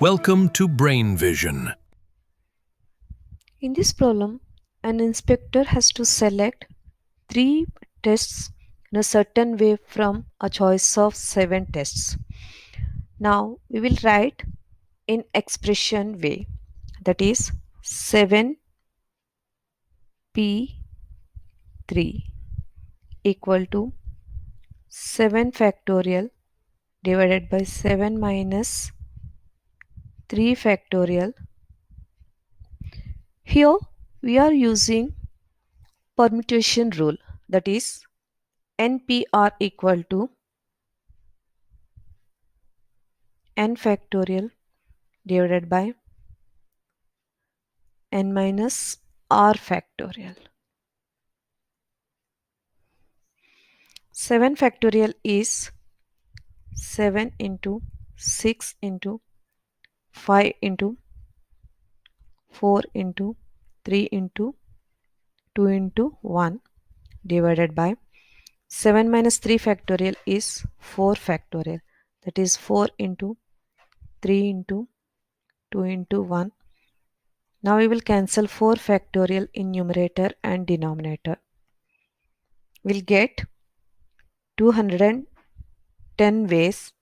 Welcome to Brain Vision. In this problem, an inspector has to select three tests in a certain way from a choice of seven tests. Now we will write in expression way, that is 7p3 equal to 7 factorial divided by 7 minus 3 factorial. Here we are using permutation rule, that is NPR equal to n factorial divided by n minus r factorial. 7 factorial is 7 into 6 into 5 into 4 into 3 into 2 into 1 divided by 7 minus 3 factorial is 4 factorial, that is 4 into 3 into 2 into 1. Now we will cancel 4 factorial in numerator and denominator. We'll get 210 ways